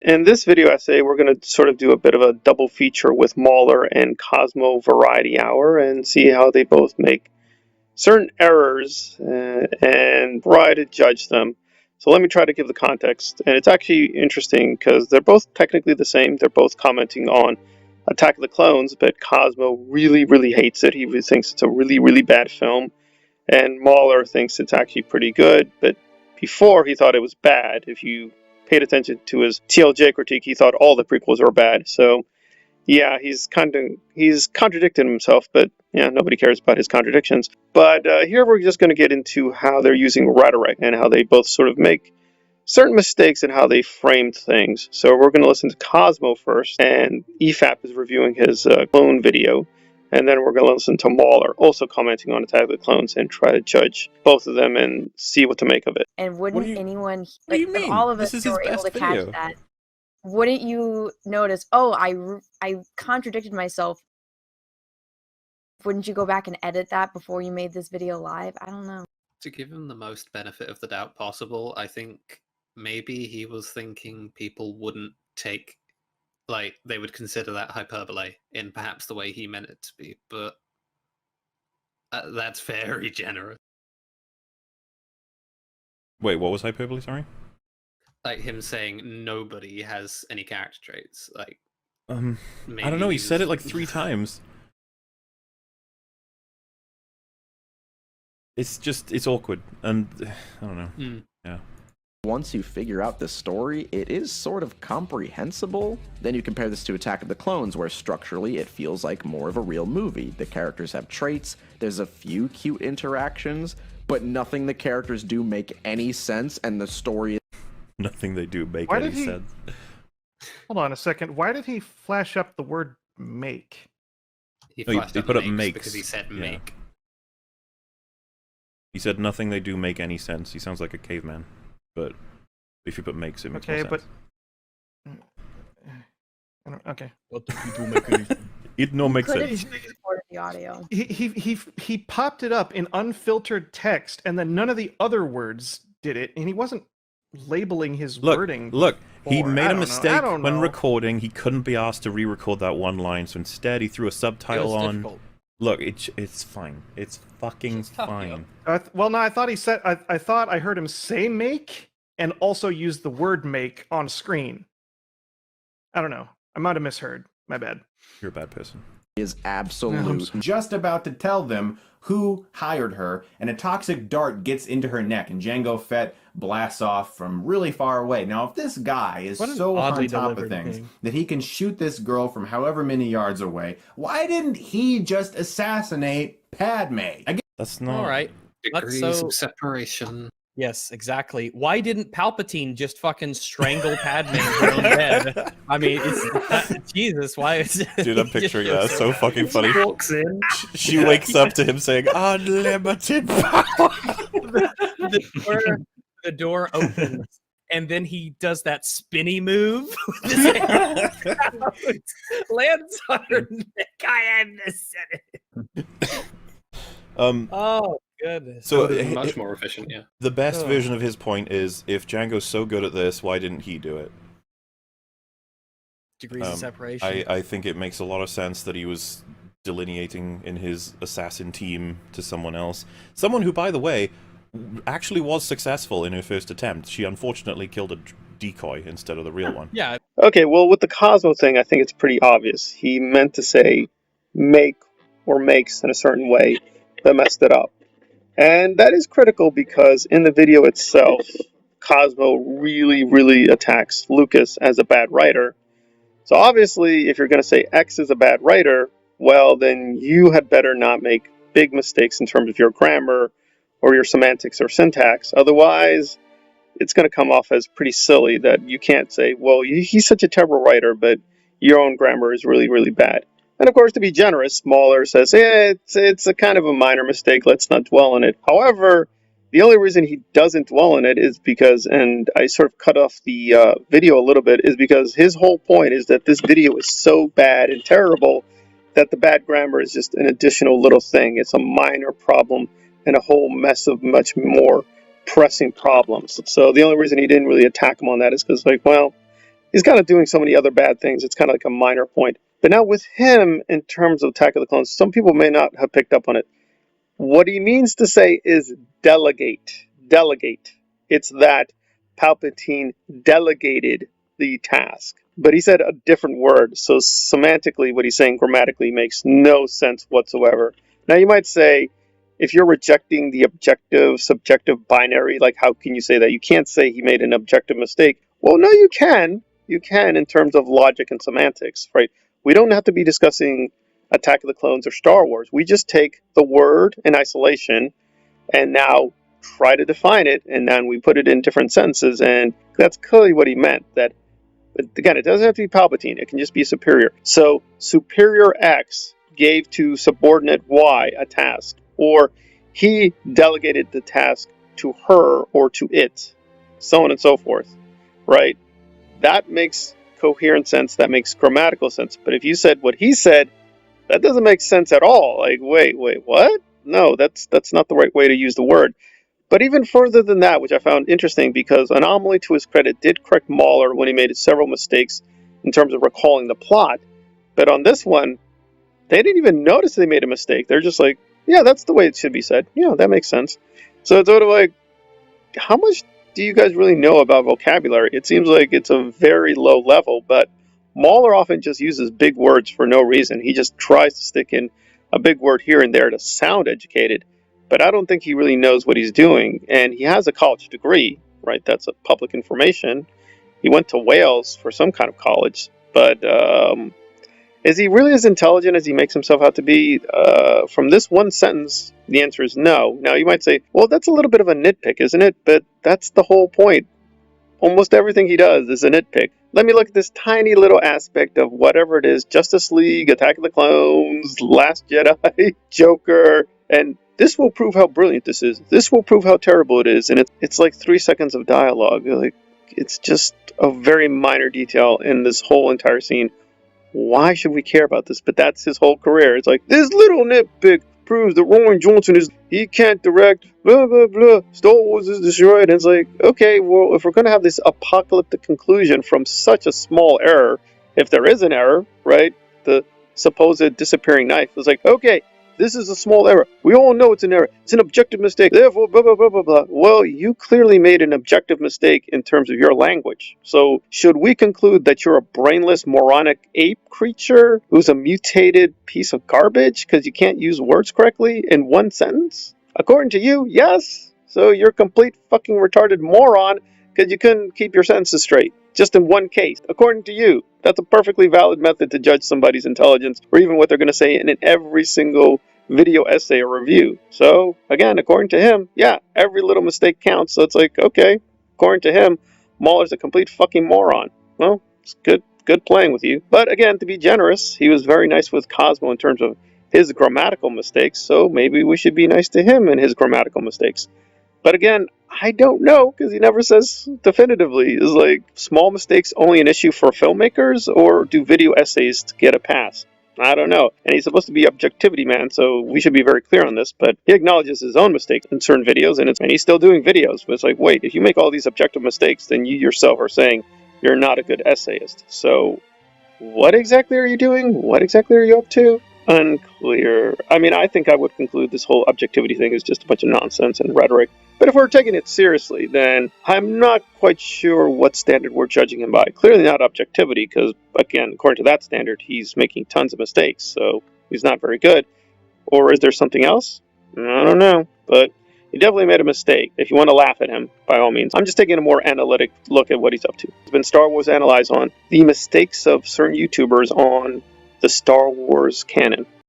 In this video essay, we're going to sort of do a bit of a double feature with Mauler and Cosmo Variety Hour and see how they both make certain errors and try to judge them. So let me try to give the context. And it's actually interesting because they're both technically the same. They're both commenting on Attack of the Clones, but Cosmo really, really hates it. He really thinks it's a really, really bad film. And Mauler thinks it's actually pretty good, but before he thought it was bad. If you paid attention to his TLJ critique, he thought all the prequels were bad. So yeah, he's contradicting himself, but yeah, nobody cares about his contradictions. But here we're just going to get into how they're using rhetoric and how they both sort of make certain mistakes in how they framed things. So we're going to listen to Cosmo first, and EFAP is reviewing his clone video. And then we're going to listen to Mauler, also commenting on Attack of the Clones, and try to judge both of them and see what to make of it. And wouldn't anyone, what do you mean? all of us This is who his were able best to video. catch that, wouldn't you notice, oh, I contradicted myself? Wouldn't you go back and edit that before you made this video live? I don't know. To give him the most benefit of the doubt possible, I think maybe he was thinking people wouldn't take, like, they would consider that hyperbole in perhaps the way he meant it to be, but that's very generous. Wait, what was hyperbole, sorry? Like him saying nobody has any character traits. Like, I don't know, he said it like 3 times. It's awkward, and I don't know. Yeah. Once you figure out the story, it is sort of comprehensible. Then you compare this to Attack of the Clones, where structurally it feels like more of a real movie. The characters have traits, there's a few cute interactions, but nothing the characters do make any sense, and the story is... Nothing they do make any sense. Hold on a second. Why did he flash up the word make? He put up makes because he said make. He said nothing they do make any sense. He sounds like a caveman. But if you put makes, it makes more sense. Okay. What do you do make any sense? It no makes sense. The audio. He popped it up in unfiltered text, and then none of the other words did it, and he wasn't labeling his wording. Look, he before. made a mistake when recording. He couldn't be asked to re-record that one line, so instead he threw a subtitle on. Difficult. Look, it's fine. It's fucking fine. Well, no, I thought he said. I thought I heard him say make and also use the word make on screen. I don't know. I might have misheard. My bad. You're a bad person. Is absolute. Just about to tell them who hired her, and a toxic dart gets into her neck, and Jango Fett blasts off from really far away. Now, if this guy is so on top of things that he can shoot this girl from however many yards away, why didn't he just assassinate Padme? That's not... Alright. Degrees of separation. Yes, exactly. Why didn't Palpatine just fucking strangle Padme in her own bed? I mean, it's Jesus. Why is Dude, I'm picturing that. It's so fucking funny. Walks in. She wakes up to him saying, "Unlimited power." The door opens, and then he does that spinny move with his hand. Lands on her neck. I am the Senate. Oh goodness. So much more efficient, yeah. The best version of his point is, if Django's so good at this, why didn't he do it? Degrees of separation. I think it makes a lot of sense that he was delineating in his assassin team to someone else. Someone who, by the way, actually was successful in her first attempt. She unfortunately killed a decoy instead of the real one. Yeah. Okay, well, with the Cosmo thing, I think it's pretty obvious. He meant to say make or makes in a certain way, but messed it up. And that is critical because in the video itself, Cosmo really, really attacks Lucas as a bad writer. So obviously, if you're going to say X is a bad writer, well, then you had better not make big mistakes in terms of your grammar or your semantics or syntax. Otherwise, it's going to come off as pretty silly that you can't say, well, he's such a terrible writer, but your own grammar is really, really bad. And of course, to be generous, Mauler says, it's a kind of a minor mistake, let's not dwell on it. However, the only reason he doesn't dwell on it is because, and I sort of cut off the video a little bit, is because his whole point is that this video is so bad and terrible that the bad grammar is just an additional little thing. It's a minor problem and a whole mess of much more pressing problems. So the only reason he didn't really attack him on that is because, like, well, he's kind of doing so many other bad things. It's kind of like a minor point. But now with him, in terms of Attack of the Clones, some people may not have picked up on it. What he means to say is delegate. Delegate. It's that Palpatine delegated the task. But he said a different word, so semantically what he's saying grammatically makes no sense whatsoever. Now you might say, if you're rejecting the objective-subjective binary, like how can you say that? You can't say he made an objective mistake. Well, no, you can. You can in terms of logic and semantics, right? We don't have to be discussing Attack of the Clones or Star Wars. We just take the word in isolation and now try to define it, and then we put it in different sentences, and that's clearly what he meant. That, again, it doesn't have to be Palpatine. It can just be superior. So superior X gave to subordinate Y a task, or he delegated the task to her or to it, so on and so forth, right? That makes coherent sense. That makes grammatical sense. But if you said what he said, that doesn't make sense at all. Like, wait, what? No, that's not the right way to use the word. But even further than that, which I found interesting, because Anomaly, to his credit, did correct Mauler when he made several mistakes in terms of recalling the plot. But on this one, they didn't even notice they made a mistake. They're just like, yeah, that's the way it should be said. Yeah, that makes sense. So it's sort of like, how much do you guys really know about vocabulary? It seems like it's a very low level, but Mauler often just uses big words for no reason. He just tries to stick in a big word here and there to sound educated, but I don't think he really knows what he's doing. And he has a college degree, right? That's a public information. He went to Wales for some kind of college, but is he really as intelligent as he makes himself out to be? From this one sentence, the answer is no. Now, you might say, well, that's a little bit of a nitpick, isn't it? But that's the whole point. Almost everything he does is a nitpick. Let me look at this tiny little aspect of whatever it is, Justice League, Attack of the Clones, Last Jedi, Joker, and this will prove how brilliant this is. This will prove how terrible it is. And it's like 3 seconds of dialogue. Like, it's just a very minor detail in this whole entire scene. Why should we care about this? But that's his whole career. It's like, this little nitpick proves that Rian Johnson he can't direct, blah, blah, blah, Star Wars is destroyed. And it's like, okay, well, if we're going to have this apocalyptic conclusion from such a small error, if there is an error, right, the supposed disappearing knife, it's like, okay, this is a small error. We all know it's an error. It's an objective mistake. Therefore, blah, blah, blah, blah, blah. Well, you clearly made an objective mistake in terms of your language. So should we conclude that you're a brainless, moronic ape creature who's a mutated piece of garbage because you can't use words correctly in one sentence? According to you, yes. So you're a complete fucking retarded moron because you couldn't keep your sentences straight. Just in one case. According to you, that's a perfectly valid method to judge somebody's intelligence or even what they're going to say in every single video essay or review. So, again, according to him, yeah, every little mistake counts. So it's like, okay, according to him, Mauler's a complete fucking moron. Well, it's good playing with you. But again, to be generous, he was very nice with Cosmo in terms of his grammatical mistakes, so maybe we should be nice to him in his grammatical mistakes. But again, I don't know, because he never says definitively. Is like, small mistakes only an issue for filmmakers, or do video essays get a pass? I don't know. And he's supposed to be objectivity man, so we should be very clear on this, but he acknowledges his own mistakes in certain videos, and he's still doing videos. But it's like, wait, if you make all these objective mistakes, then you yourself are saying you're not a good essayist. So what exactly are you doing? What exactly are you up to? Unclear. I mean, I think I would conclude this whole objectivity thing is just a bunch of nonsense and rhetoric. But if we're taking it seriously, then I'm not quite sure what standard we're judging him by. Clearly not objectivity, because, again, according to that standard, he's making tons of mistakes, so he's not very good. Or is there something else? I don't know, but he definitely made a mistake. If you want to laugh at him, by all means. I'm just taking a more analytic look at what he's up to. It's been Star Wars Analyzed on the mistakes of certain YouTubers on the Star Wars canon.